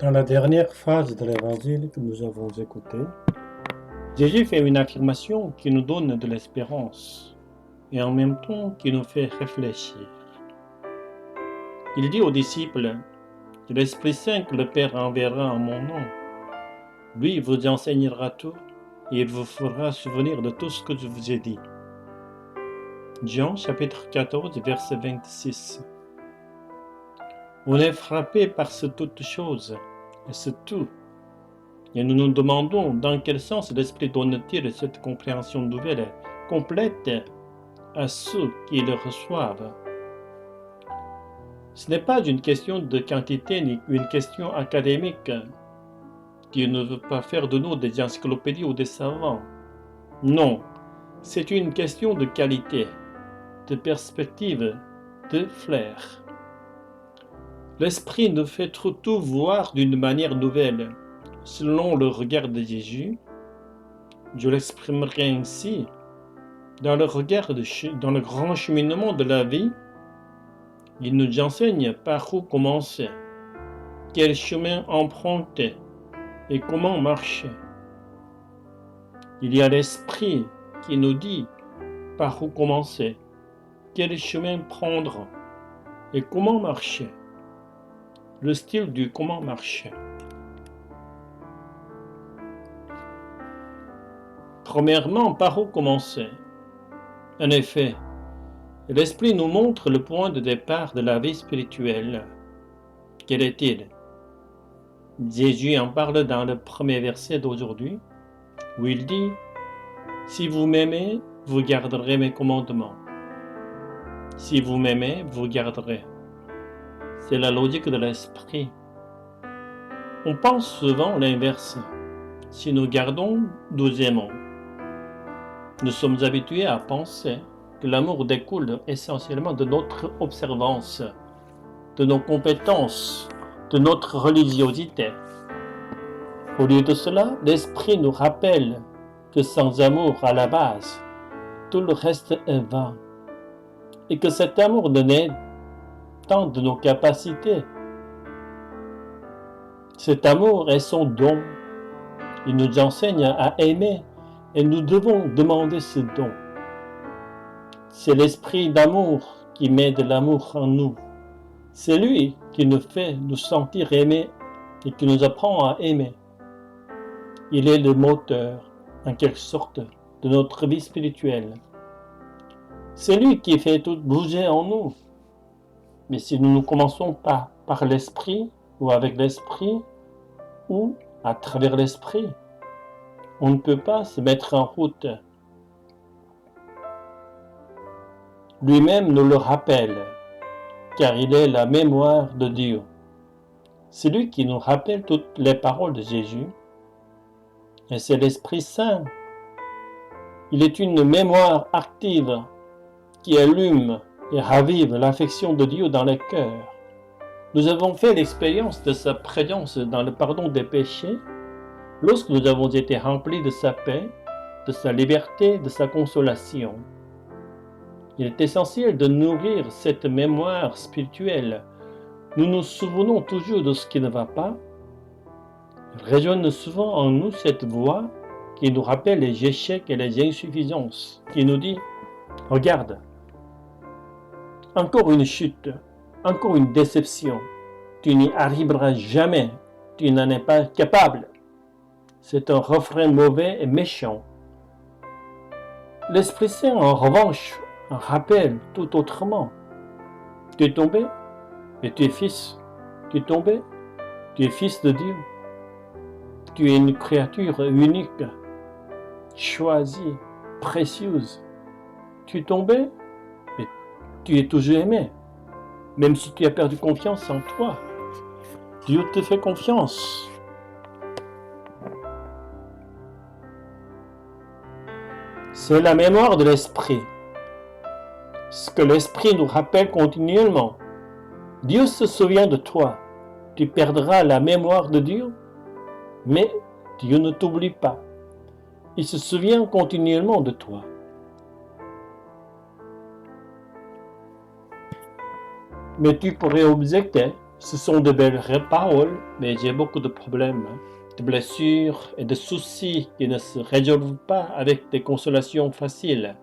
Dans la dernière phase de l'évangile que nous avons écouté, Jésus fait une affirmation qui nous donne de l'espérance et en même temps qui nous fait réfléchir. Il dit aux disciples, l'Esprit Saint que le Père enverra en mon nom, lui vous enseignera tout et il vous fera souvenir de tout ce que je vous ai dit. Jean chapitre 14 verset 26. On est frappé par ce toute chose et ce tout. Et nous nous demandons dans quel sens l'Esprit donne-t-il cette compréhension nouvelle, complète à ceux qui le reçoivent. Ce n'est pas une question de quantité ni une question académique qui ne veut pas faire de nous des encyclopédies ou des savants. Non, c'est une question de qualité, de perspective, de flair. L'Esprit nous fait tout voir d'une manière nouvelle, selon le regard de Jésus. Je l'exprimerai ainsi. Dans le grand cheminement de la vie, il nous enseigne par où commencer, quel chemin emprunter et comment marcher. Il y a l'Esprit qui nous dit par où commencer, quel chemin prendre et comment marcher. Le style du comment marcher. Premièrement, par où commencer? En effet, l'Esprit nous montre le point de départ de la vie spirituelle. Quel est-il? Jésus en parle dans le premier verset d'aujourd'hui, où il dit « Si vous m'aimez, vous garderez mes commandements. Si vous m'aimez, vous garderez. » C'est la logique de l'Esprit. On pense souvent l'inverse. Si nous gardons, nous aimons. Nous sommes habitués à penser que l'amour découle essentiellement de notre observance, de nos compétences, de notre religiosité. Au lieu de cela, l'Esprit nous rappelle que sans amour à la base, tout le reste est vain, et que cet amour ne naît tant de nos capacités. Cet amour est son don. Il nous enseigne à aimer et nous devons demander ce don. C'est l'Esprit d'amour qui met de l'amour en nous. C'est lui qui nous fait nous sentir aimés et qui nous apprend à aimer. Il est le moteur, en quelque sorte, de notre vie spirituelle. C'est lui qui fait tout bouger en nous. Mais si nous ne commençons pas par l'Esprit, ou avec l'Esprit, ou à travers l'Esprit, on ne peut pas se mettre en route. Lui-même nous le rappelle, car il est la mémoire de Dieu. C'est lui qui nous rappelle toutes les paroles de Jésus, et c'est l'Esprit Saint. Il est une mémoire active qui allume et ravive l'affection de Dieu dans les cœurs. Nous avons fait l'expérience de sa présence dans le pardon des péchés lorsque nous avons été remplis de sa paix, de sa liberté, de sa consolation. Il est essentiel de nourrir cette mémoire spirituelle. Nous nous souvenons toujours de ce qui ne va pas. Résonne souvent en nous cette voix qui nous rappelle les échecs et les insuffisances, qui nous dit « Regarde, encore une chute, encore une déception. Tu n'y arriveras jamais. Tu n'en es pas capable. » C'est un refrain mauvais et méchant. L'Esprit Saint, en revanche, rappelle tout autrement. Tu es tombé, et tu es fils. Tu es tombé, tu es fils de Dieu. Tu es une créature unique, choisie, précieuse. Tu es tombé, mais tu es toujours aimé. Même si tu as perdu confiance en toi, Dieu te fait confiance. C'est la mémoire de l'Esprit. Ce que l'Esprit nous rappelle continuellement. Dieu se souvient de toi. Tu perdras la mémoire de Dieu, mais Dieu ne t'oublie pas. Il se souvient continuellement de toi. Mais tu pourrais objecter, Ce sont de belles paroles, mais j'ai beaucoup de problèmes, de blessures et de soucis qui ne se résolvent pas avec des consolations faciles.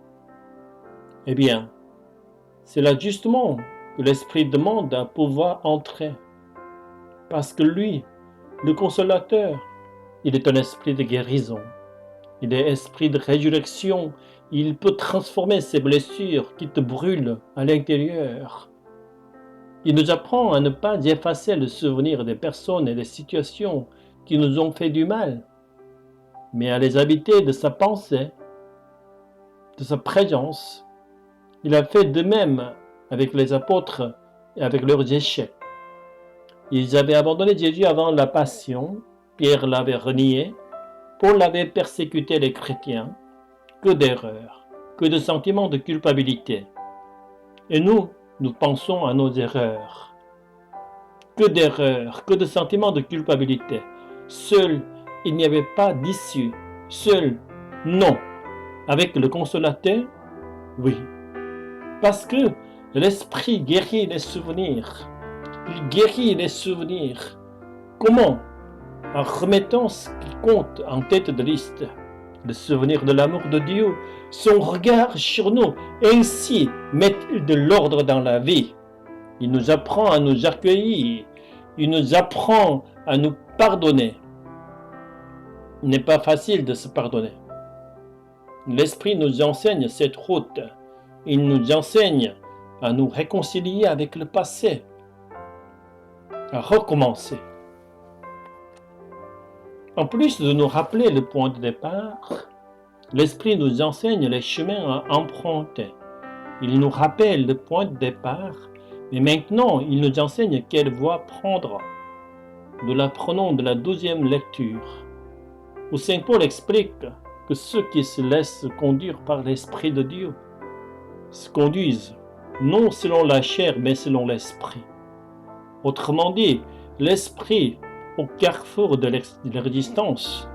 Eh bien, c'est là justement que l'Esprit demande à pouvoir entrer. Parce que lui, le consolateur, il est un esprit de guérison. Il est esprit de résurrection. Il peut transformer ces blessures qui te brûlent à l'intérieur. Il nous apprend à ne pas effacer le souvenir des personnes et des situations qui nous ont fait du mal, mais à les habiter de sa pensée, de sa présence. Il a fait de même avec les apôtres et avec leurs échecs. Ils avaient abandonné Jésus avant la passion, Pierre l'avait renié, Paul avait persécuté les chrétiens. Que d'erreurs, que de sentiments de culpabilité. Et nous pensons à nos erreurs. Que d'erreurs, que de sentiments de culpabilité. Seul, il n'y avait pas d'issue. Seul, non. Avec le consolateur, oui. Parce que l'Esprit guérit les souvenirs. Il guérit les souvenirs. Comment? En remettant ce qui compte en tête de liste. Le souvenir de l'amour de Dieu, son regard sur nous. Ainsi met-il de l'ordre dans la vie. Il nous apprend à nous accueillir. Il nous apprend à nous pardonner. Il n'est pas facile de se pardonner. L'Esprit nous enseigne cette route. Il nous enseigne à nous réconcilier avec le passé, à recommencer. En plus de nous rappeler le point de départ, l'Esprit nous enseigne les chemins à emprunter. Il nous rappelle le point de départ, mais maintenant il nous enseigne quelle voie prendre. Nous l'apprenons de la 12e lecture, où Saint Paul explique que ceux qui se laissent conduire par l'Esprit de Dieu se conduisent non selon la chair, mais selon l'Esprit. Autrement dit, l'Esprit, au carrefour de l'existence,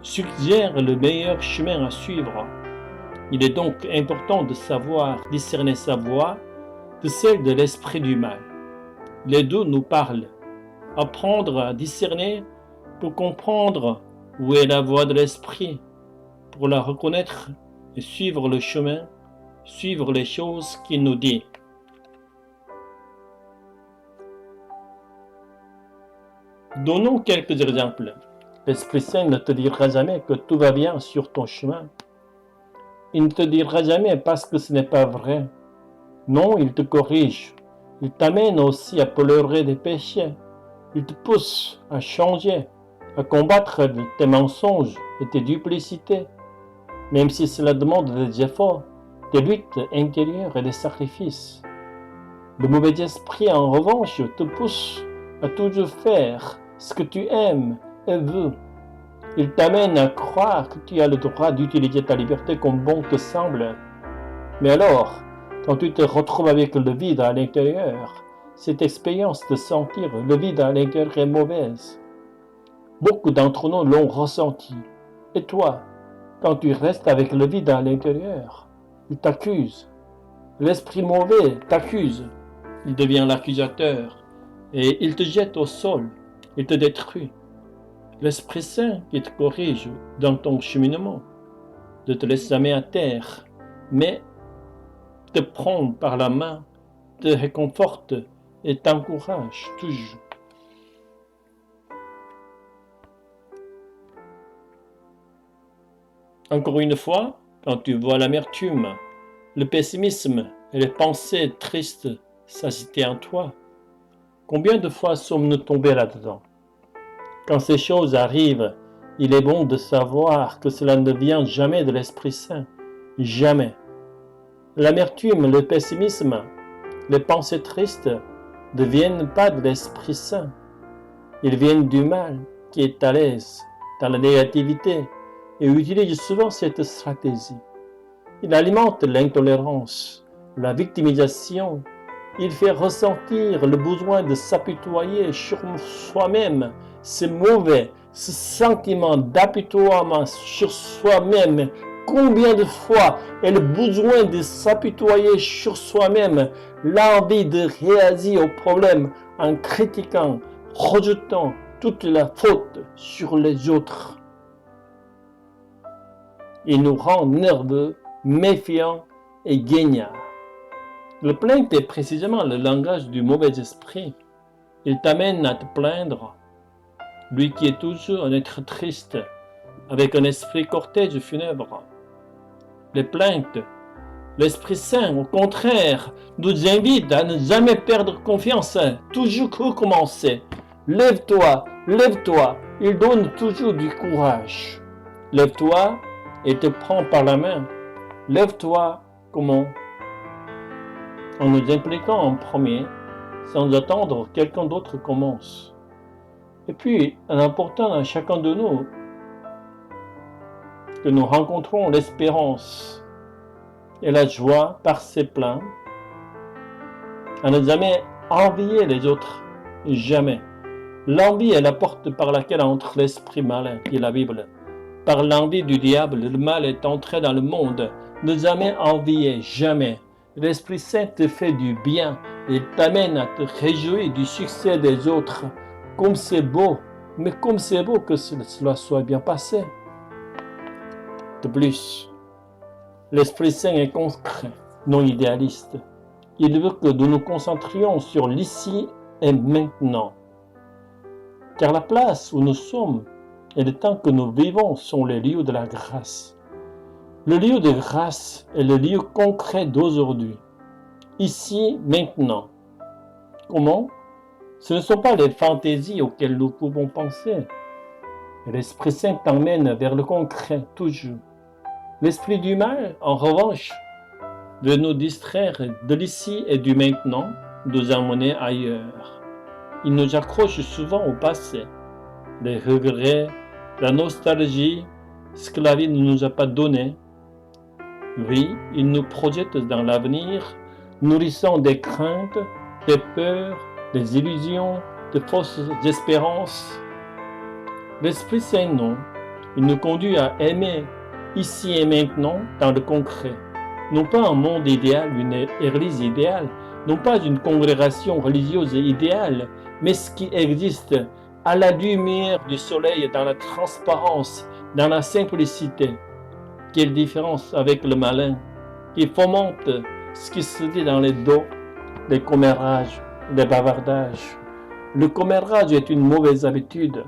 suggère le meilleur chemin à suivre. Il est donc important de savoir discerner sa voie de celle de l'esprit du mal. Les deux nous parlent. Apprendre à discerner pour comprendre où est la voie de l'esprit, pour la reconnaître et suivre le chemin, suivre les choses qu'il nous dit. Donnons quelques exemples. L'Esprit Saint ne te dira jamais que tout va bien sur ton chemin. Il ne te dira jamais parce que ce n'est pas vrai. Non, il te corrige. Il t'amène aussi à tolérer des péchés. Il te pousse à changer, à combattre tes mensonges et tes duplicités, même si cela demande des efforts, des luttes intérieures et des sacrifices. Le mauvais esprit, en revanche, te pousse à toujours faire ce que tu aimes et veux. Il t'amène à croire que tu as le droit d'utiliser ta liberté comme bon te semble. Mais alors, quand tu te retrouves avec le vide à l'intérieur, cette expérience de sentir le vide à l'intérieur est mauvaise. Beaucoup d'entre nous l'ont ressenti. Et toi, quand tu restes avec le vide à l'intérieur, il t'accuse. L'esprit mauvais t'accuse. Il devient l'accusateur et il te jette au sol. Il te détruit. L'Esprit Saint qui te corrige dans ton cheminement, ne te laisse jamais à terre, mais te prend par la main, te réconforte et t'encourage toujours. Encore une fois, quand tu vois l'amertume, le pessimisme et les pensées tristes s'agiter en toi, combien de fois sommes-nous tombés là-dedans? Quand ces choses arrivent, il est bon de savoir que cela ne vient jamais de l'Esprit Saint. Jamais. L'amertume, le pessimisme, les pensées tristes ne viennent pas de l'Esprit Saint. Ils viennent du mal qui est à l'aise dans la négativité et utilise souvent cette stratégie. Il alimente l'intolérance, la victimisation. Il fait ressentir le besoin de s'apitoyer sur soi-même. C'est mauvais, ce sentiment d'apitoiement sur soi-même Combien de fois est le besoin de s'apitoyer sur soi-même, l'envie de réagir aux problèmes en critiquant, rejetant toute la faute sur les autres. Il nous rend nerveux, méfiants et guignards. Le plainte est précisément le langage du mauvais esprit. Il t'amène à te plaindre, lui qui est toujours un être triste, avec un esprit cortège funèbre. Les plaintes, l'Esprit Saint, au contraire, nous invite à ne jamais perdre confiance, toujours recommencer. Lève-toi, lève-toi, il donne toujours du courage. Lève-toi et te prends par la main. Lève-toi, comment? En nous impliquant en premier, sans attendre que quelqu'un d'autre commence. Et puis, en apportant à chacun de nous que nous rencontrons l'espérance et la joie par ses plans, à ne jamais envier les autres, jamais. L'envie est la porte par laquelle entre l'esprit malin, dit la Bible. Par l'envie du diable, le mal est entré dans le monde. Ne jamais envier, jamais. L'Esprit Saint te fait du bien et t'amène à te réjouir du succès des autres. Comme c'est beau, mais comme c'est beau que cela soit bien passé. De plus, l'Esprit Saint est concret, non idéaliste. Il veut que nous nous concentrions sur l'ici et maintenant. Car la place où nous sommes et le temps que nous vivons sont les lieux de la grâce. Le lieu de grâce est le lieu concret d'aujourd'hui. Ici, maintenant. Comment? Ce ne sont pas les fantaisies auxquelles nous pouvons penser. L'Esprit Saint t'emmène vers le concret, toujours. L'esprit du mal, en revanche, de nous distraire de l'ici et du maintenant, nous emmener ailleurs. Il nous accroche souvent au passé, les regrets, la nostalgie, ce que la vie ne nous a pas donné. Oui, il nous projette dans l'avenir, nourrissant des craintes, des peurs, des illusions, de fausses espérances. L'Esprit Saint, non, il nous conduit à aimer ici et maintenant dans le concret. Non pas un monde idéal, une église idéale, non pas une congrégation religieuse idéale, mais ce qui existe à la lumière du soleil, dans la transparence, dans la simplicité. Quelle différence avec le malin qui fomente ce qui se dit dans les dos, des commérages, des bavardages. Le commérage est une mauvaise habitude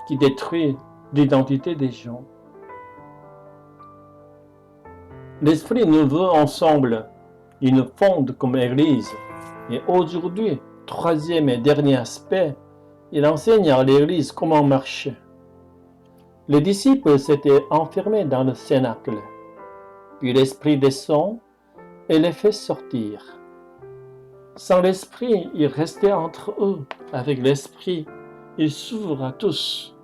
qui détruit l'identité des gens. L'Esprit nous veut ensemble, il nous fonde comme Église. Et aujourd'hui, troisième et dernier aspect, il enseigne à l'Église comment marcher. Les disciples s'étaient enfermés dans le cénacle, puis l'Esprit descend et les fait sortir. Sans l'Esprit, ils restaient entre eux. Avec l'Esprit, il s'ouvre à tous.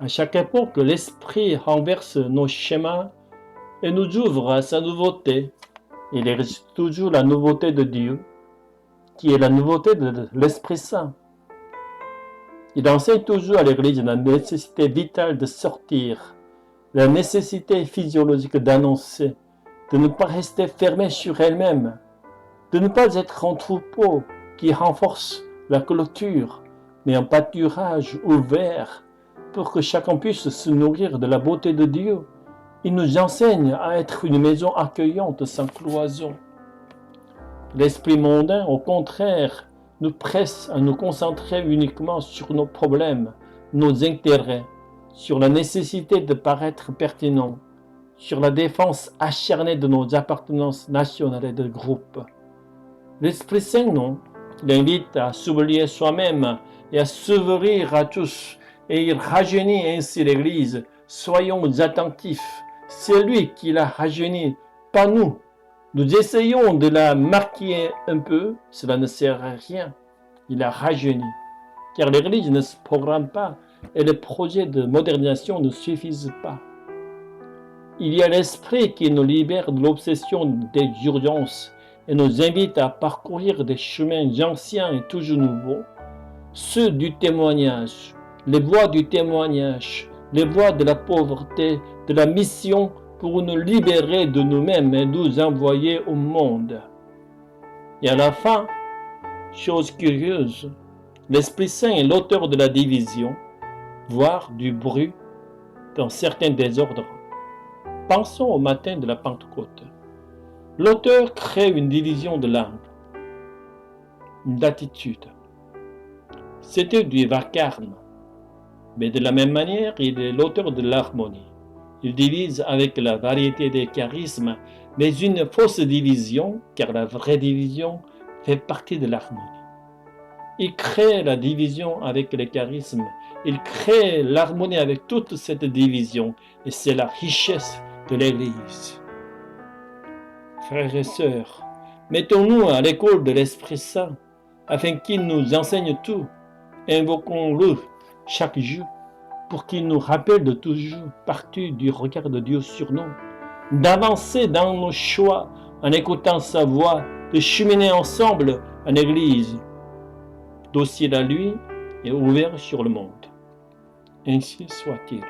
À chaque époque, l'Esprit renverse nos schémas et nous ouvre à sa nouveauté. Il existe toujours la nouveauté de Dieu, qui est la nouveauté de l'Esprit Saint. Il enseigne toujours à l'Église la nécessité vitale de sortir, la nécessité physiologique d'annoncer, de ne pas rester fermée sur elle-même, de ne pas être un troupeau qui renforce la clôture, mais un pâturage ouvert pour que chacun puisse se nourrir de la beauté de Dieu. Il nous enseigne à être une maison accueillante sans cloison. L'esprit mondain, au contraire, nous presse à nous concentrer uniquement sur nos problèmes, nos intérêts, sur la nécessité de paraître pertinent, sur la défense acharnée de nos appartenances nationales et de groupe. L'Esprit Saint, non, l'invite à s'oublier soi-même et à s'ouvrir à tous, et il rajeunit ainsi l'Église. Soyons attentifs. C'est lui qui l'a rajeunie, pas nous. Nous essayons de la maquiller un peu, cela ne sert à rien. Il a rajeuni. Car l'Église ne se programme pas et les projets de modernisation ne suffisent pas. Il y a l'Esprit qui nous libère de l'obsession des urgences et nous invite à parcourir des chemins anciens et toujours nouveaux, ceux du témoignage, les voies du témoignage, les voies de la pauvreté, de la mission pour nous libérer de nous-mêmes et nous envoyer au monde. Et à la fin, chose curieuse, l'Esprit Saint est l'auteur de la division, voire du bruit dans certains désordres. Pensons au matin de la Pentecôte. L'auteur crée une division de l'âme, d'attitude. C'était du vacarme, mais de la même manière, il est l'auteur de l'harmonie. Il divise avec la variété des charismes, mais une fausse division, car la vraie division fait partie de l'harmonie. Il crée la division avec les charismes, il crée l'harmonie avec toute cette division, et c'est la richesse de l'Église. Frères et sœurs, mettons-nous à l'école de l'Esprit Saint, afin qu'il nous enseigne tout. Invoquons-le chaque jour, pour qu'il nous rappelle de toujours partir du regard de Dieu sur nous, d'avancer dans nos choix en écoutant sa voix, de cheminer ensemble en Église, docile à lui et ouvert sur le monde. Ainsi soit-il.